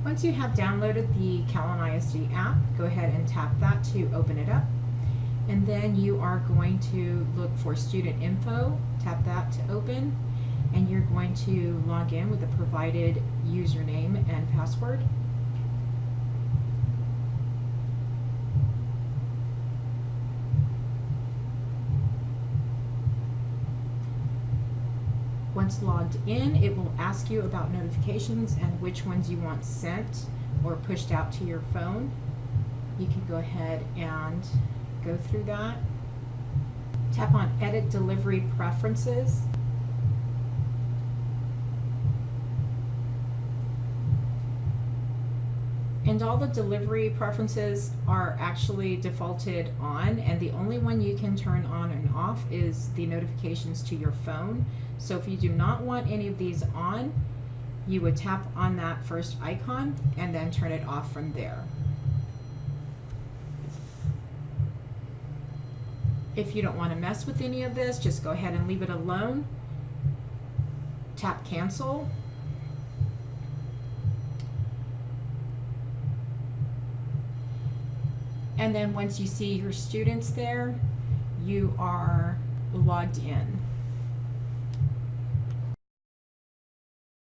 Once you have downloaded the Calallen ISD app, go ahead and tap that to open it up. And then you are going to look for student info, tap that to open, and you're going to log in with the provided username and password. Once logged in, it will ask you about notifications and which ones you want sent or pushed out to your phone. You can go ahead and go through that. Tap on Edit Delivery Preferences. And all the delivery preferences are actually defaulted on, and the only one you can turn on and off is the notifications to your phone. So if you do not want any of these on, you would tap on that first icon and then turn it off from there. If you don't want to mess with any of this, just go ahead and leave it alone. Tap Cancel. And then once you see your students there, you are logged in.